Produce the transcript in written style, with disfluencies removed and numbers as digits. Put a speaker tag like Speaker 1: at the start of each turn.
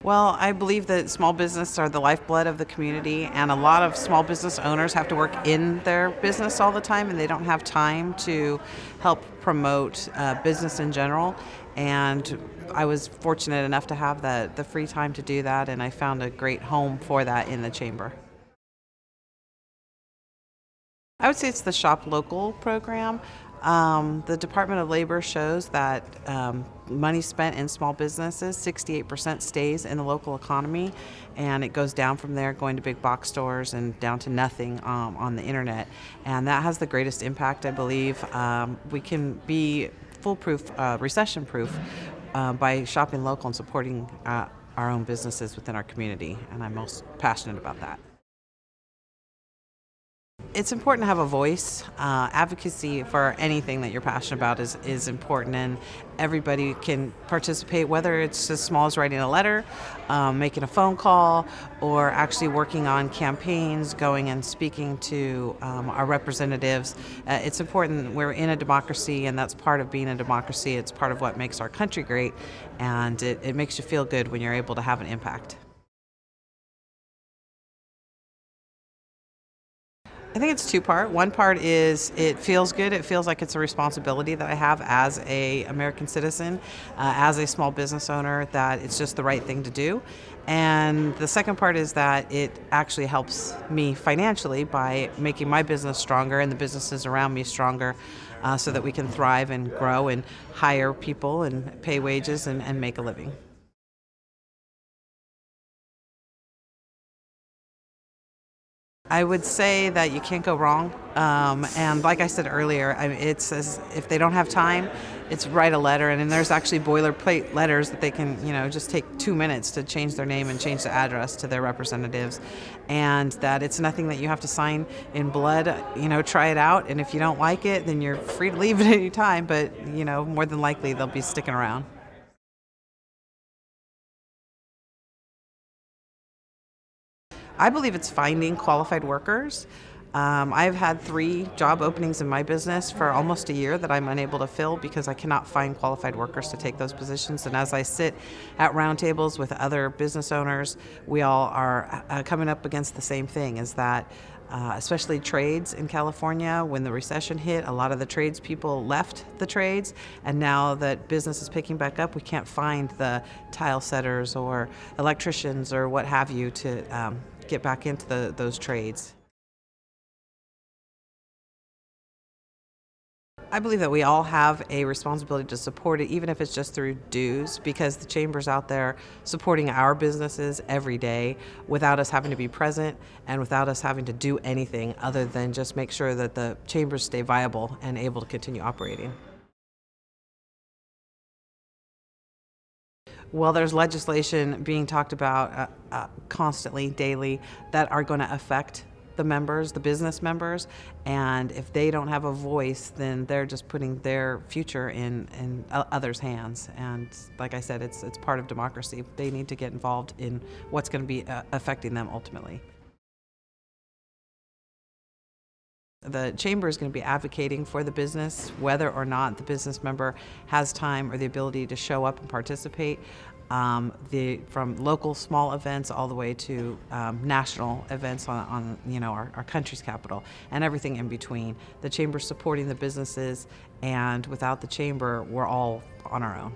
Speaker 1: Well, I believe that small business are the lifeblood of the community, and a lot of small business owners have to work in their business all the time, and they don't have time to help promote business in general. And I was fortunate enough to have the free time to do that, and I found a great home for that in the chamber. I would say it's the Shop Local program. The Department of Labor shows that money spent in small businesses, 68% stays in the local economy, and it goes down from there, going to big box stores and down to nothing on the internet. And that has the greatest impact, I believe. We can be foolproof, recession proof, by shopping local and supporting our own businesses within our community, and I'm most passionate about that. It's important to have a voice. Advocacy for anything that you're passionate about is important, and everybody can participate, whether it's as small as writing a letter, making a phone call, or actually working on campaigns, going and speaking to our representatives. It's important. We're in a democracy, and that's part of being a democracy. It's part of what makes our country great, and it makes you feel good when you're able to have an impact. I think it's two-part. One part is it feels good. It feels like it's a responsibility that I have as a American citizen, as a small business owner, that it's just the right thing to do. And the second part is that it actually helps me financially by making my business stronger and the businesses around me stronger, so that we can thrive and grow and hire people and pay wages and make a living. I would say that you can't go wrong. And like I said earlier, it's as if they don't have time, it's write a letter. And then there's actually boilerplate letters that they can, just take 2 minutes to change their name and change the address to their representatives. And that it's nothing that you have to sign in blood. Try it out. And if you don't like it, then you're free to leave at any time. But, more than likely they'll be sticking around. I believe it's finding qualified workers. I've had 3 job openings in my business for almost a year that I'm unable to fill because I cannot find qualified workers to take those positions. And as I sit at roundtables with other business owners, we all are coming up against the same thing, is that especially trades in California, when the recession hit, a lot of the tradespeople left the trades, and now that business is picking back up, we can't find the tile setters or electricians or what have you to get back into those trades. I believe that we all have a responsibility to support it, even if it's just through dues, because the chamber's out there supporting our businesses every day without us having to be present and without us having to do anything other than just make sure that the chambers stay viable and able to continue operating. Well, there's legislation being talked about constantly, daily, that are going to affect the members, the business members, and if they don't have a voice, then they're just putting their future in others' hands. And like I said, it's part of democracy. They need to get involved in what's going to be affecting them ultimately. The chamber is going to be advocating for the business, whether or not the business member has time or the ability to show up and participate. From local small events all the way to national events on our country's capital and everything in between. The chamber supporting the businesses, and without the chamber, we're all on our own.